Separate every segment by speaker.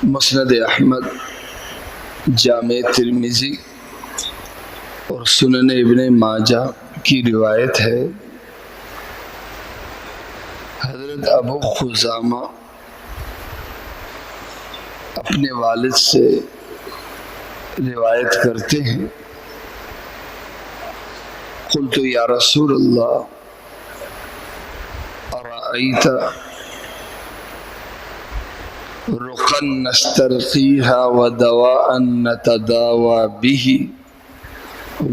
Speaker 1: مسند احمد، جامع ترمذی اور سنن ابن ماجہ کی روایت ہے، حضرت ابو خزامہ اپنے والد سے روایت کرتے ہیں، قلت یا رسول اللہ ارأیت رقا نسترقیها ودواء نتداوى به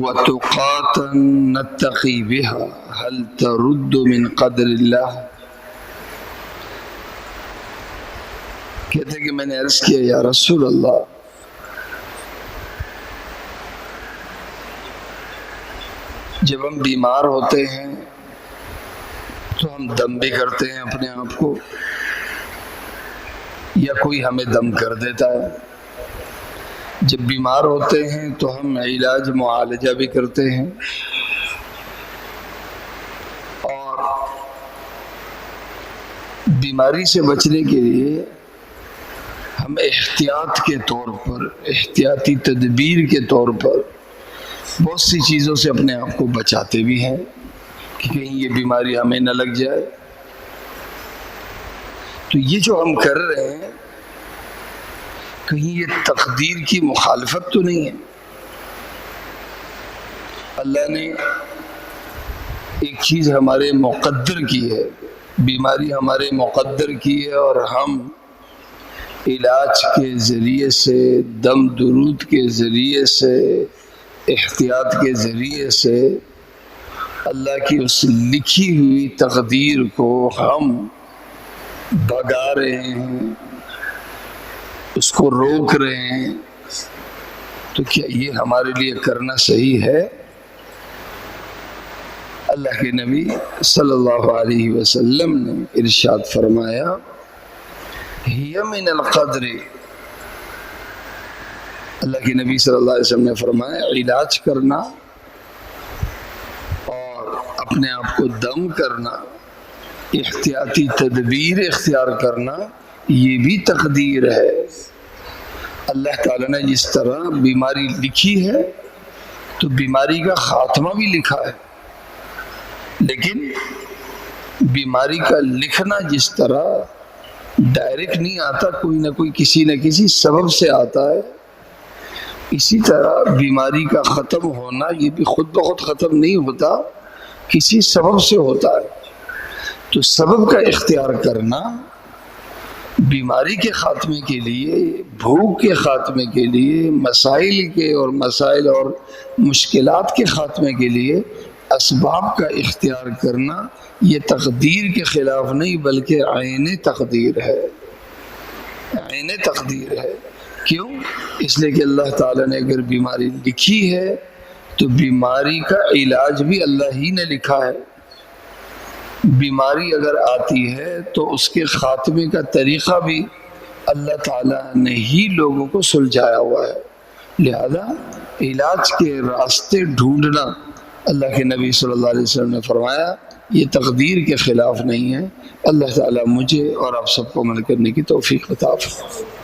Speaker 1: وتقاتا نتقی بها هل ترد من قدر اللہ؟ کہتے کہ میں نے عرض کیا یا رسول اللہ، جب ہم بیمار ہوتے ہیں تو ہم دم بھی کرتے ہیں اپنے آپ کو، یا کوئی ہمیں دم کر دیتا ہے۔ جب بیمار ہوتے ہیں تو ہم علاج معالجہ بھی کرتے ہیں، اور بیماری سے بچنے کے لیے ہم احتیاط کے طور پر، احتیاطی تدبیر کے طور پر بہت سی چیزوں سے اپنے آپ کو بچاتے بھی ہیں کہ کہیں یہ بیماری ہمیں نہ لگ جائے۔ تو یہ جو ہم کر رہے ہیں، کہیں یہ تقدیر کی مخالفت تو نہیں ہے؟ اللہ نے ایک چیز ہمارے مقدر کی ہے، بیماری ہمارے مقدر کی ہے، اور ہم علاج کے ذریعے سے، دم درود کے ذریعے سے، احتیاط کے ذریعے سے اللہ کی اس لکھی ہوئی تقدیر کو ہم بھگا رہے ہیں، اس کو روک رہے ہیں۔ تو کیا یہ ہمارے لیے کرنا صحیح ہے؟ اللہ کے نبی صلی اللہ علیہ وسلم نے ارشاد فرمایا، ہی من القدر، اللہ کے نبی صلی اللہ علیہ وسلم نے فرمایا علاج کرنا اور اپنے آپ کو دم کرنا، احتیاطی تدبیر اختیار کرنا، یہ بھی تقدیر ہے۔ اللہ تعالیٰ نے جس طرح بیماری لکھی ہے تو بیماری کا خاتمہ بھی لکھا ہے، لیکن بیماری کا لکھنا جس طرح ڈائریکٹ نہیں آتا، کوئی نہ کوئی کسی نہ کسی سبب سے آتا ہے، اسی طرح بیماری کا ختم ہونا یہ بھی خود بخود ختم نہیں ہوتا، کسی سبب سے ہوتا ہے۔ تو سبب کا اختیار کرنا بیماری کے خاتمے کے لیے، بھوک کے خاتمے کے لیے، مسائل اور مشکلات کے خاتمے کے لیے اسباب کا اختیار کرنا، یہ تقدیر کے خلاف نہیں بلکہ عین تقدیر ہے، عین تقدیر ہے۔ کیوں؟ اس لیے کہ اللہ تعالیٰ نے اگر بیماری لکھی ہے تو بیماری کا علاج بھی اللہ ہی نے لکھا ہے۔ بیماری اگر آتی ہے تو اس کے خاتمے کا طریقہ بھی اللہ تعالیٰ نے ہی لوگوں کو سلجھایا ہوا ہے، لہذا علاج کے راستے ڈھونڈنا، اللہ کے نبی صلی اللہ علیہ وسلم نے فرمایا یہ تقدیر کے خلاف نہیں ہے۔ اللہ تعالیٰ مجھے اور آپ سب کو عمل کرنے کی توفیق عطا فرمائے۔